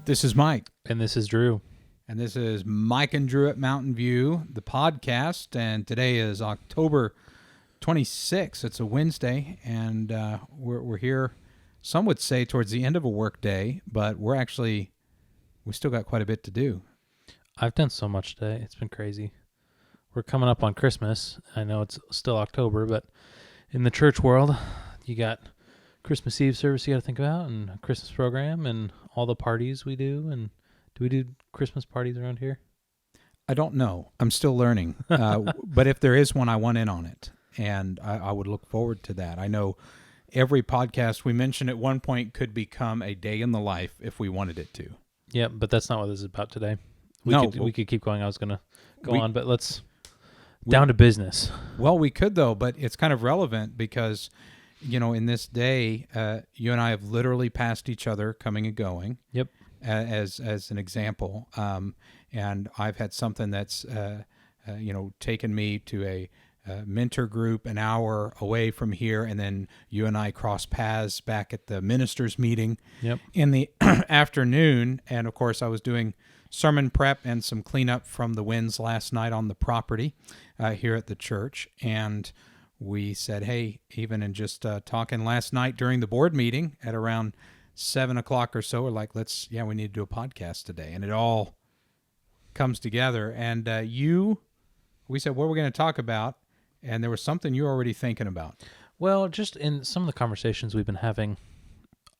This is Mike. And this is Drew. And this is Mike and Drew at Mountain View, the podcast. And today is October 26th. It's a Wednesday, and we're here, some would say, towards the end of a work day, but we still got quite a bit to do. I've done so much today. It's been crazy. We're coming up on Christmas. I know it's still October, but in the church world, you got Christmas Eve service you got to think about, and a Christmas program, and all the parties we do. And do we do Christmas parties around here? I don't know. I'm still learning. But if there is one, I want in on it, and I would look forward to that. I know every podcast we mentioned at one point could become a day in the life if we wanted it to. Yeah, but that's not what this is about today. We could keep going. I was going to go on, but let's down to business. Well, we could, though, but it's kind of relevant because, you know, in this day, you and I have literally passed each other coming and going. Yep. As an example. And I've had something that's, taken me to a mentor group an hour away from here, and then you and I cross paths back at the ministers' meeting in the afternoon. And, of course, I was doing sermon prep and some cleanup from the winds last night on the property here at the church. And we said, hey, even in just talking last night during the board meeting at around 7 o'clock or so, we're like, we need to do a podcast today. And it all comes together. And we said, what we're going to talk about. And there was something you're already thinking about. Well, just in some of the conversations we've been having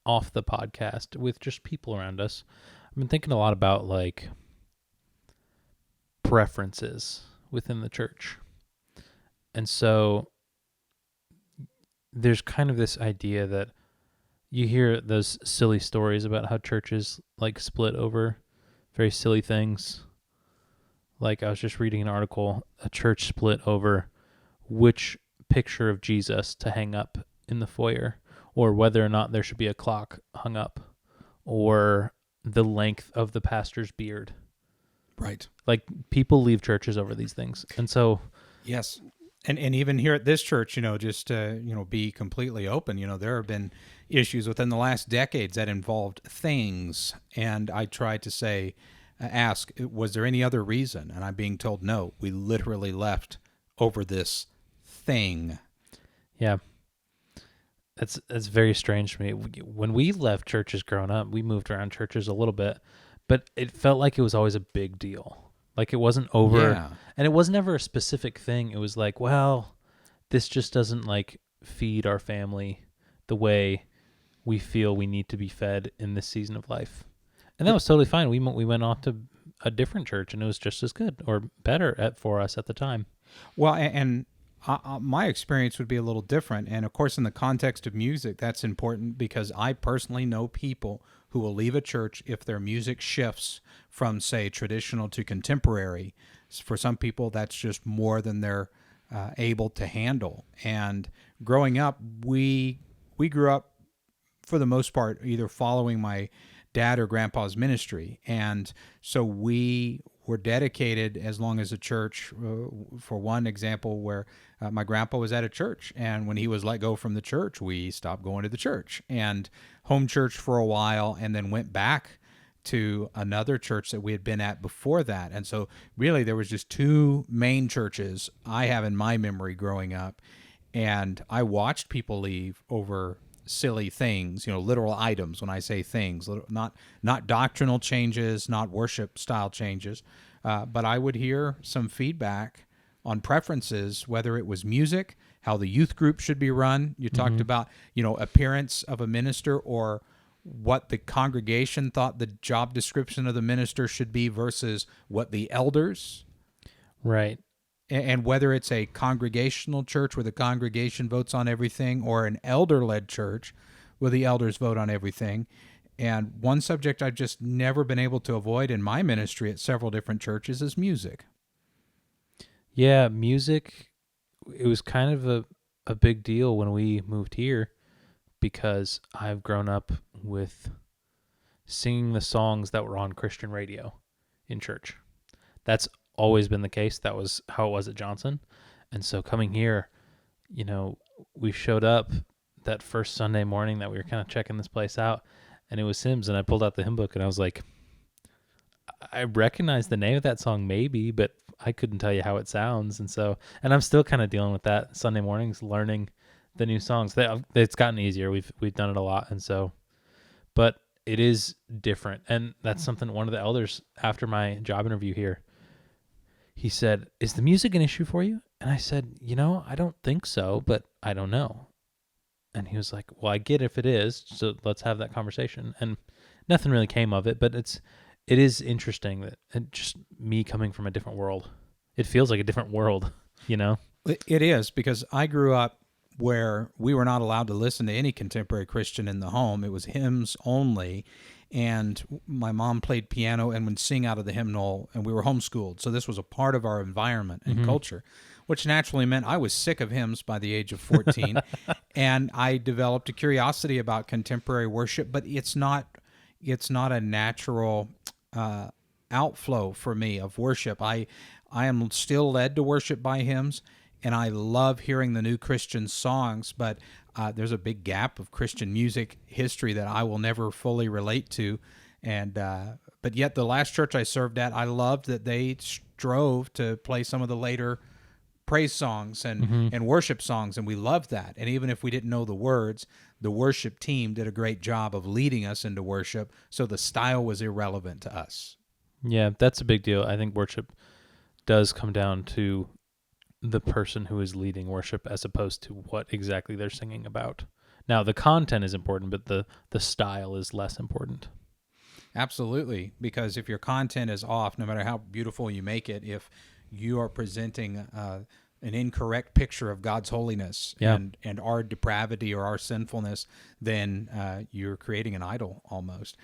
off the podcast with just people around us, I've been thinking a lot about like preferences within the church. And so there's kind of this idea that you hear those silly stories about how churches like split over very silly things. Like I was just reading an article, a church split over which picture of Jesus to hang up in the foyer, or whether or not there should be a clock hung up, or the length of the pastor's beard. Right. Like people leave churches over these things. And so... Yes. And even here at this church, just to, be completely open, there have been issues within the last decades that involved things. And I tried to ask, was there any other reason? And I'm being told, no, we literally left over this thing. Yeah. That's very strange to me. When we left churches growing up, we moved around churches a little bit, but it felt like it was always a big deal. Like it wasn't over, and it was never a specific thing. It was like, well, this just doesn't like feed our family the way we feel we need to be fed in this season of life. And that was totally fine. We went off to a different church, and it was just as good or better for us at the time. Well, and my experience would be a little different. And of course, in the context of music, that's important because I personally know people who will leave a church if their music shifts from, say, traditional to contemporary. For some people, that's just more than they're able to handle. And growing up, we grew up, for the most part, either following my dad or grandpa's ministry. And so we were dedicated as long as a church, for one example, where my grandpa was at a church, and when he was let go from the church, we stopped going to the church and home church for a while, and then went back to another church that we had been at before that. And so really there was just two main churches I have in my memory growing up, and I watched people leave over silly things, literal items. When I say things, not doctrinal changes, not worship style changes, but I would hear some feedback on preferences, whether it was music, how the youth group should be run. You talked about, appearance of a minister, or what the congregation thought the job description of the minister should be versus what the elders. Right. And whether it's a congregational church where the congregation votes on everything, or an elder-led church where the elders vote on everything. And one subject I've just never been able to avoid in my ministry at several different churches is music. Yeah, music, it was kind of a big deal when we moved here because I've grown up with singing the songs that were on Christian radio in church. That's always been the case. That was how it was at Johnson. And so coming here, we showed up that first Sunday morning that we were kind of checking this place out, and it was hymns, and I pulled out the hymn book, and I was like, I recognize the name of that song maybe, but I couldn't tell you how it sounds. And I'm still kind of dealing with that Sunday mornings, learning the new songs. It's gotten easier. We've done it a lot. But it is different. And that's something one of the elders after my job interview here, he said, "Is the music an issue for you?" And I said, "I don't think so, but I don't know." And he was like, "Well, I get if it is, so let's have that conversation." And nothing really came of it, but it is interesting that just me coming from a different world. It feels like a different world, It is, because I grew up where we were not allowed to listen to any contemporary Christian in the home. It was hymns only. And my mom played piano and would sing out of the hymnal, and we were homeschooled. So this was a part of our environment and culture, which naturally meant I was sick of hymns by the age of 14. And I developed a curiosity about contemporary worship, but it's not a natural outflow for me of worship. I am still led to worship by hymns, and I love hearing the new Christian songs, but there's a big gap of Christian music history that I will never fully relate to. And but yet the last church I served at, I loved that they strove to play some of the later praise songs and worship songs, and we loved that. And even if we didn't know the words, the worship team did a great job of leading us into worship, so the style was irrelevant to us. Yeah, that's a big deal. I think worship does come down to the person who is leading worship as opposed to what exactly they're singing about. Now, the content is important, but the style is less important. Absolutely, because if your content is off, no matter how beautiful you make it, if you are presenting an incorrect picture of God's holiness and our depravity or our sinfulness, then you're creating an idol almost.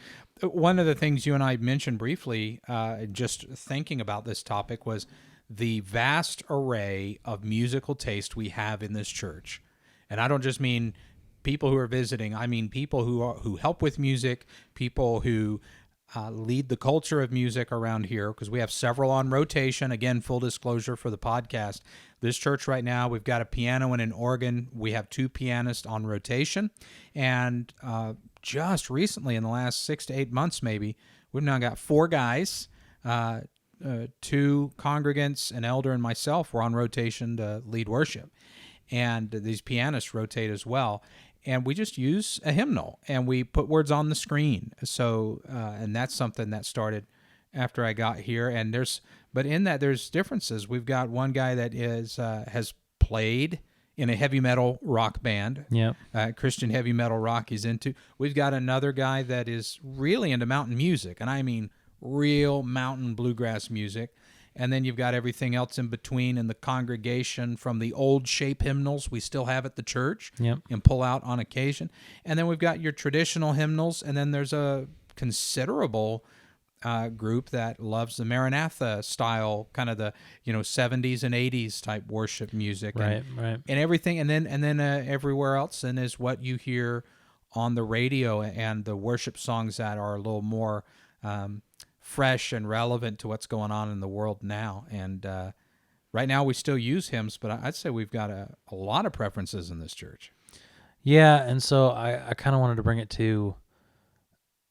One of the things you and I mentioned briefly, just thinking about this topic, was the vast array of musical taste we have in this church. And I don't just mean people who are visiting. I mean people who help with music, people who lead the culture of music around here, because we have several on rotation. Again, full disclosure for the podcast. This church right now, we've got a piano and an organ. We have 2 pianists on rotation. And just recently, in the last 6 to 8 months maybe, we've now got 4 guys, 2 congregants, an elder, and myself were on rotation to lead worship. And these pianists rotate as well. And we just use a hymnal, and we put words on the screen. So, and that's something that started after I got here. And but in that, there's differences. We've got one guy that has played in a heavy metal rock band. Yeah. Christian heavy metal rock he's into. We've got another guy that is really into mountain music, and I mean real mountain bluegrass music. And then you've got everything else in between in the congregation, from the old shape hymnals we still have at the church and pull out on occasion. And then we've got your traditional hymnals, and then there's a considerable group that loves the Maranatha style, kind of the 70s and 80s type worship music, right, and everything. And then everywhere else, and is what you hear on the radio and the worship songs that are a little more fresh and relevant to what's going on in the world now. And right now we still use hymns, but I'd say we've got a lot of preferences in this church. Yeah, and so I kind of wanted to bring it to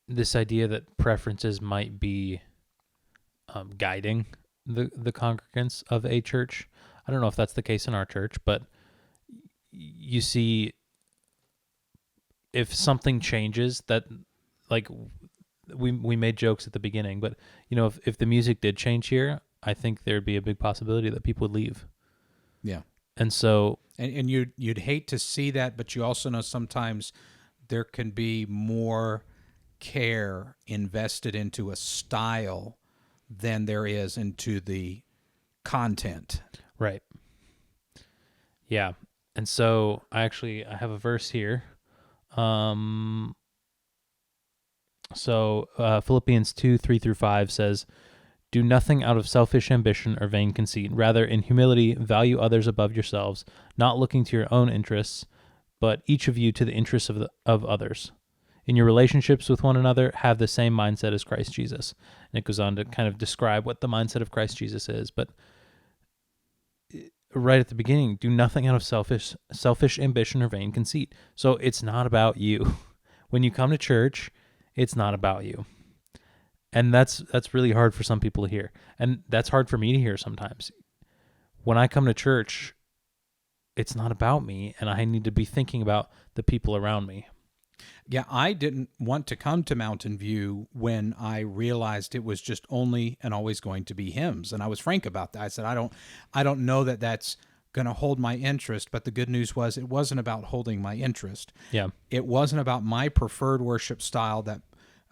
this idea that preferences might be guiding the congregants of a church. I don't know if that's the case in our church, but you see, if something changes, that, like, we made jokes at the beginning, but if the music did change here, I think there'd be a big possibility that people would leave. Yeah. And so, and you'd hate to see that, but you also know sometimes there can be more care invested into a style than there is into the content. Right. Yeah. And so I have a verse here. So Philippians 2:3-5 says, "Do nothing out of selfish ambition or vain conceit. Rather, in humility, value others above yourselves, not looking to your own interests, but each of you to the interests of others. In your relationships with one another, have the same mindset as Christ Jesus." And it goes on to kind of describe what the mindset of Christ Jesus is. But right at the beginning, do nothing out of selfish ambition or vain conceit. So it's not about you. When you come to church, it's not about you. And that's really hard for some people to hear. And that's hard for me to hear sometimes. When I come to church, it's not about me, and I need to be thinking about the people around me. Yeah, I didn't want to come to Mountain View when I realized it was just only and always going to be hymns, and I was frank about that. I said, I don't know that that's going to hold my interest, but the good news was it wasn't about holding my interest. Yeah. It wasn't about my preferred worship style that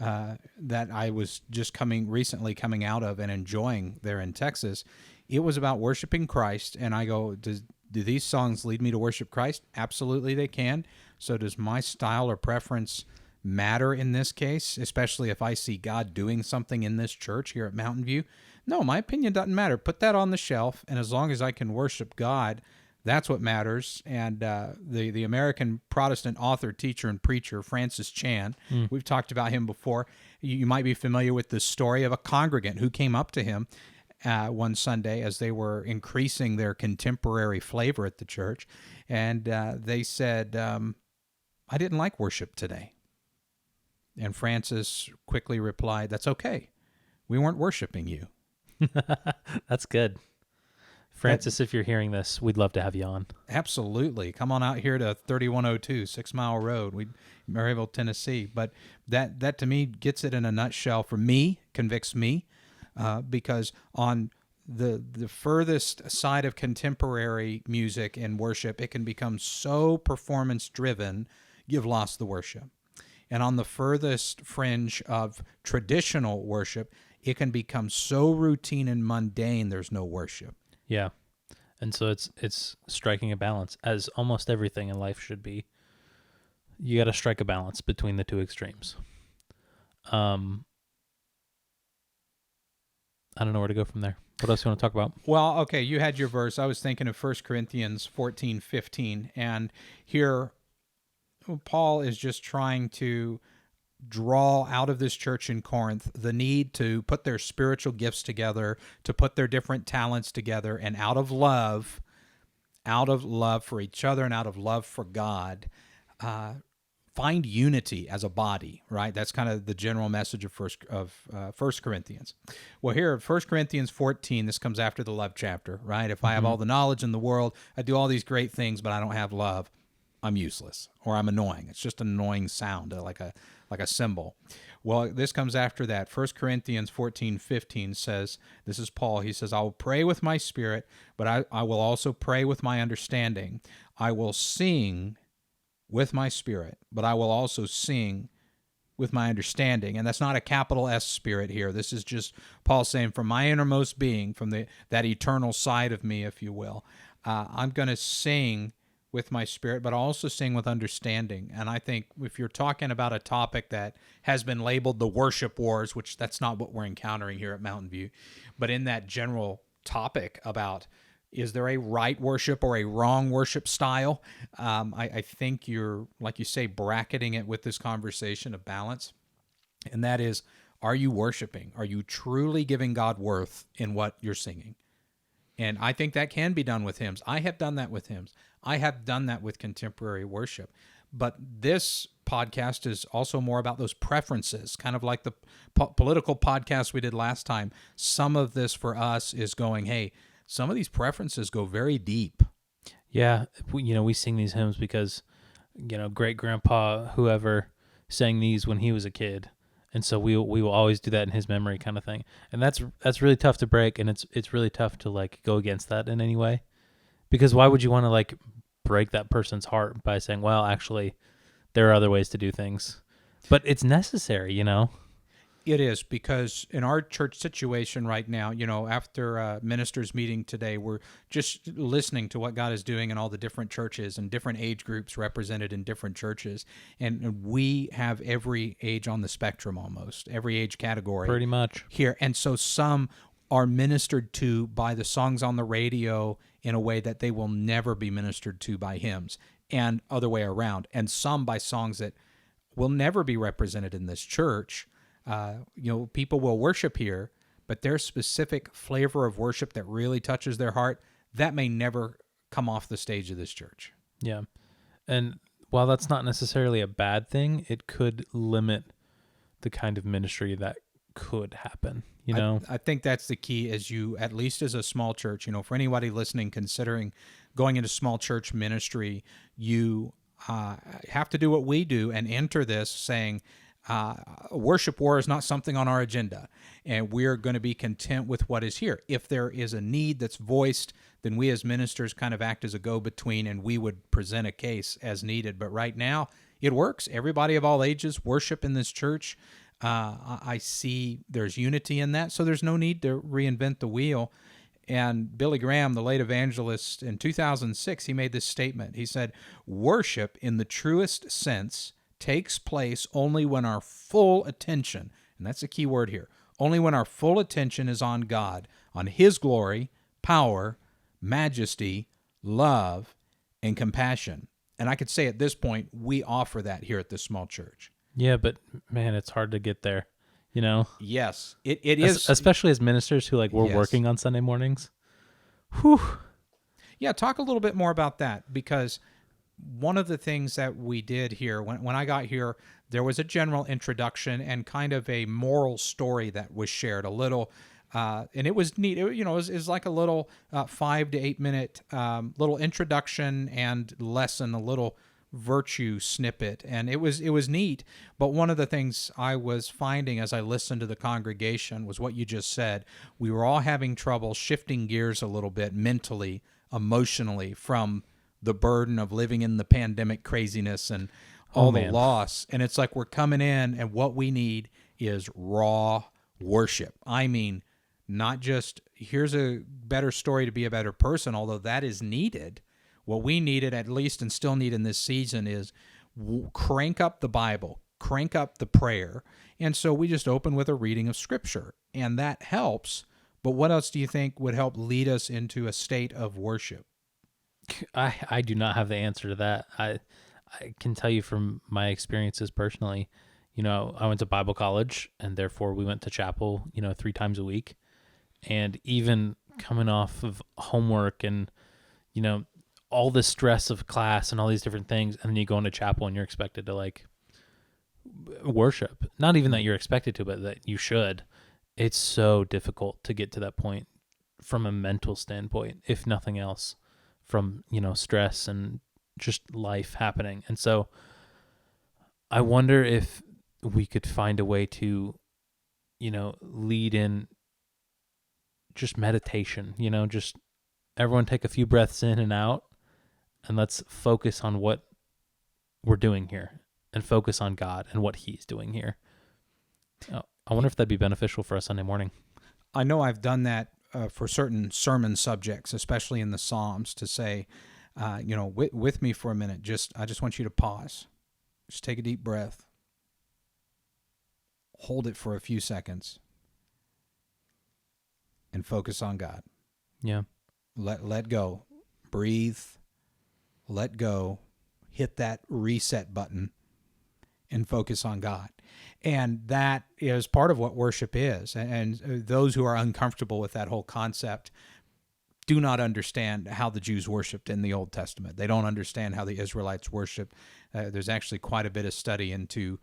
I was just recently coming out of and enjoying there in Texas. It was about worshiping Christ, and I go, do these songs lead me to worship Christ? Absolutely they can. So does my style or preference matter in this case, especially if I see God doing something in this church here at Mountain View? No, my opinion doesn't matter. Put that on the shelf, and as long as I can worship God, that's what matters. And the American Protestant author, teacher, and preacher, Francis Chan, we've talked about him before. You might be familiar with the story of a congregant who came up to him one Sunday as they were increasing their contemporary flavor at the church, and they said, I didn't like worship today. And Francis quickly replied, that's okay. We weren't worshiping you. That's good. Francis, if you're hearing this, we'd love to have you on. Absolutely. Come on out here to 3102 6 Mile Road, Maryville, Tennessee. But that to me gets it in a nutshell. For me, convicts me, because on the furthest side of contemporary music and worship, it can become so performance driven, you've lost the worship. And on the furthest fringe of traditional worship, it can become so routine and mundane, there's no worship. Yeah. And so it's striking a balance, as almost everything in life should be. You got to strike a balance between the two extremes. I don't know where to go from there. What else do you want to talk about? Well, okay, you had your verse. I was thinking of 1 Corinthians 14:15, and here Paul is just trying to draw out of this church in Corinth the need to put their spiritual gifts together, to put their different talents together, and out of love for each other and out of love for God, find unity as a body, right? That's kind of the general message of First Corinthians. Well, here, 1 Corinthians 14, this comes after the love chapter, right? If I have all the knowledge in the world, I do all these great things, but I don't have love, I'm useless, or I'm annoying. It's just an annoying sound, like a cymbal. Well, this comes after that. 1 Corinthians 14:15 says, this is Paul, he says, I will pray with my spirit, but I will also pray with my understanding. I will sing with my spirit, but I will also sing with my understanding. And that's not a capital S spirit here. This is just Paul saying, from my innermost being, from that eternal side of me, if you will, I'm going to sing with my spirit, but also sing with understanding. And I think if you're talking about a topic that has been labeled the worship wars, which that's not what we're encountering here at Mountain View, but in that general topic about is there a right worship or a wrong worship style, I think you're, like you say, bracketing it with this conversation of balance. And that is, are you worshiping? Are you truly giving God worth in what you're singing? And I think that can be done with hymns. I have done that with hymns. I have done that with contemporary worship. But this podcast is also more about those preferences, kind of like the political podcast we did last time. Some of this for us is going, hey, some of these preferences go very deep. Yeah, we sing these hymns because, great grandpa, whoever, sang these when he was a kid. And so we will always do that in his memory, kind of thing. And that's really tough to break, and it's really tough to go against that in any way. Because why would you want to break that person's heart by saying, well, actually, there are other ways to do things. But it's necessary, It is, because in our church situation right now, after ministers meeting today, we're just listening to what God is doing in all the different churches and different age groups represented in different churches. And we have every age on the spectrum almost, every age category. Pretty much. Here. And so some are ministered to by the songs on the radio in a way that they will never be ministered to by hymns, and other way around. And some by songs that will never be represented in this church. People will worship here, but their specific flavor of worship that really touches their heart, that may never come off the stage of this church. Yeah. And while that's not necessarily a bad thing, it could limit the kind of ministry that could happen, you know? I think that's the key, as you, at least as a small church, for anybody listening, considering going into small church ministry, you have to do what we do and enter this saying, worship war is not something on our agenda, and we're going to be content with what is here. If there is a need that's voiced, then we as ministers kind of act as a go-between, and we would present a case as needed. But right now, it works. Everybody of all ages worship in this church. I see there's unity in that, so there's no need to reinvent the wheel. And Billy Graham, the late evangelist, in 2006, he made this statement. He said, worship in the truest sense takes place only when our full attention, and that's a key word here, only when our full attention is on God, on His glory, power, majesty, love, and compassion. And I could say at this point, we offer that here at this small church. Yeah, but man, it's hard to get there, you know? Yes, it is. Especially as ministers who we're working on Sunday mornings. Whew. Yeah, talk a little bit more about that, because one of the things that we did here, when I got here, there was a general introduction and kind of a moral story that was shared a little, and it was neat. It was like a little 5 to 8 minute little introduction and lesson, a little virtue snippet, and it was neat. But one of the things I was finding as I listened to the congregation was what you just said. We were all having trouble shifting gears a little bit mentally, emotionally, from the burden of living in the pandemic craziness and all the loss. And it's like we're coming in, and what we need is raw worship. I mean, not just here's a better story to be a better person, although that is needed. What we needed, at least, and still need in this season, is crank up the Bible, crank up the prayer. And so we just open with a reading of Scripture, and that helps. But what else do you think would help lead us into a state of worship? I do not have the answer to that. I can tell you from my experiences personally, I went to Bible college, and therefore we went to chapel, 3 times a week. And even coming off of homework and, all the stress of class and all these different things, and then you go into chapel and you're expected to worship. Not even that you're expected to, but that you should. It's so difficult to get to that point from a mental standpoint, if nothing else, from, stress and just life happening. And so I wonder if we could find a way to, lead in just meditation, just everyone take a few breaths in and out, and let's focus on what we're doing here and focus on God and what He's doing here. I wonder if that'd be beneficial for us Sunday morning. I know I've done that for certain sermon subjects, especially in the Psalms, to say, with me for a minute. I just want you to pause. Just take a deep breath. Hold it for a few seconds. And focus on God. Yeah. Let go. Breathe. Let go. Hit that reset button and focus on God. And that is part of what worship is. And those who are uncomfortable with that whole concept do not understand how the Jews worshiped in the Old Testament. They don't understand how the Israelites worshiped. There's actually quite a bit of study into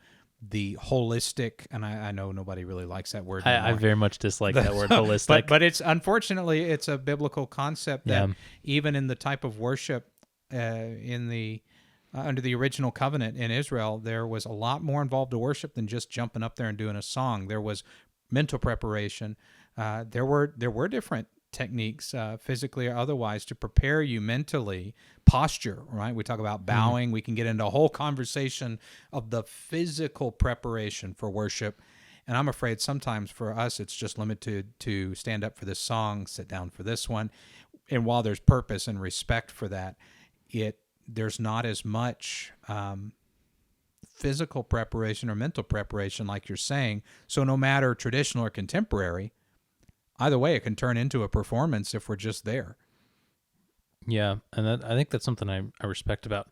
the holistic, and I know nobody really likes that word anymore. I very much dislike that word, holistic. But it's, unfortunately, it's a biblical concept that even in the type of worship under the original covenant in Israel, there was a lot more involved to worship than just jumping up there and doing a song. There was mental preparation. There were different techniques, physically or otherwise, to prepare you mentally. Posture, right? We talk about bowing. We can get into a whole conversation of the physical preparation for worship. And I'm afraid sometimes for us, it's just limited to stand up for this song, sit down for this one. And while there's purpose and respect for that, there's not as much physical preparation or mental preparation, like you're saying. So no matter traditional or contemporary, either way, it can turn into a performance if we're just there. Yeah, and I think that's something I respect about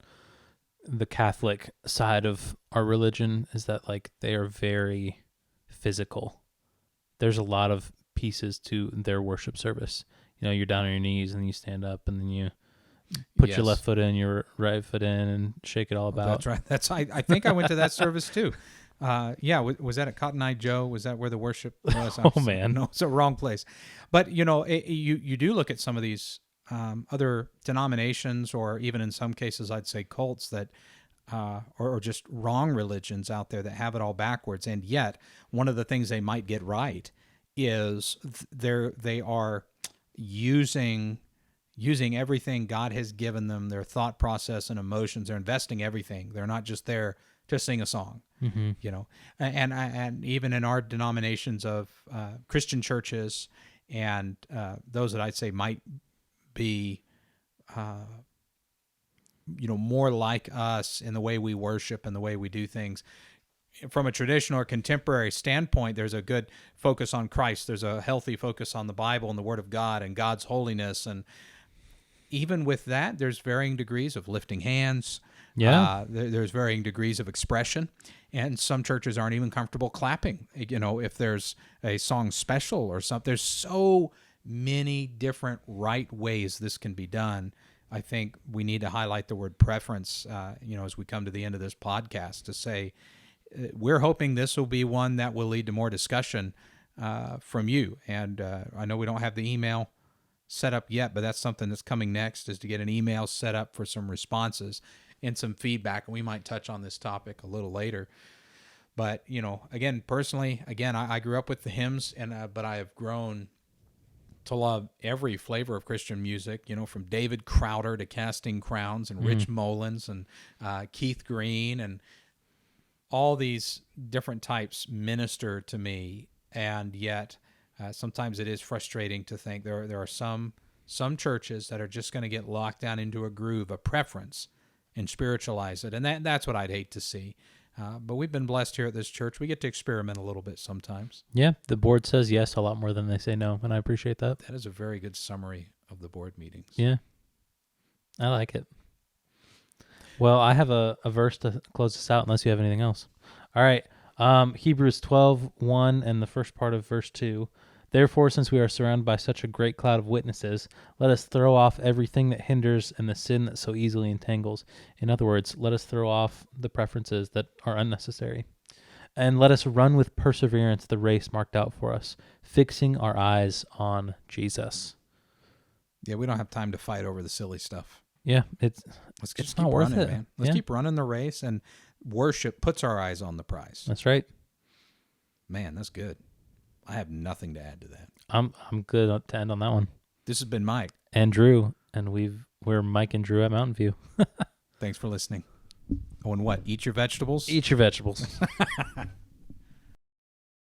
the Catholic side of our religion, is that they are very physical. There's a lot of pieces to their worship service. You're down on your knees and you stand up and then you put your left foot in, your right foot in, and shake it all about. That's right. I think I went to that service too. Yeah, was that at Cotton Eye Joe? Was that where the worship was? Oh, man. No, it's the wrong place. But you know, you do look at some of these other denominations, or even in some cases, I'd say cults that, or just wrong religions out there that have it all backwards. And yet, one of the things they might get right is they are using everything God has given them, their thought process and emotions. They're investing everything. They're not just there to sing a song, you know. And even in our denominations of Christian churches, and those that I'd say might be, you know, more like us in the way we worship and the way we do things. From a traditional or contemporary standpoint, there's a good focus on Christ. There's a healthy focus on the Bible and the Word of God and God's holiness. And even with that, there's varying degrees of lifting hands. Yeah. There's varying degrees of expression. And some churches aren't even comfortable clapping, you know, if there's a song special or something. There's so many different right ways this can be done. I think we need to highlight the word preference, you know, as we come to the end of this podcast, to say, we're hoping this will be one that will lead to more discussion from you. And I know we don't have the email set up yet, but that's something that's coming next, is to get an email set up for some responses and some feedback. And we might touch on this topic a little later. But, you know, again, personally, I grew up with the hymns, but I have grown to love every flavor of Christian music, you know, from David Crowder to Casting Crowns and Rich Mullins and Keith Green, and all these different types minister to me. And yet sometimes it is frustrating to think there are some churches that are just going to get locked down into a groove, a preference, and spiritualize it. And that's what I'd hate to see. But we've been blessed here at this church. We get to experiment a little bit sometimes. Yeah, the board says yes a lot more than they say no, and I appreciate that. That is a very good summary of the board meetings. Yeah, I like it. Well, I have a verse to close this out, unless you have anything else. All right, Hebrews 12:1 and the first part of verse 2. Therefore, since we are surrounded by such a great cloud of witnesses, let us throw off everything that hinders and the sin that so easily entangles. In other words, let us throw off the preferences that are unnecessary. And let us run with perseverance the race marked out for us, fixing our eyes on Jesus. Yeah, we don't have time to fight over the silly stuff. Yeah, Let's it's keep not worth running, it, man. Let's keep running the race, and worship puts our eyes on the prize. That's right. Man, that's good. I have nothing to add to that. I'm good to end on that one. This has been Mike and Drew, and we're Mike and Drew at Mountain View. Thanks for listening. Oh, and what? Eat your vegetables? Eat your vegetables.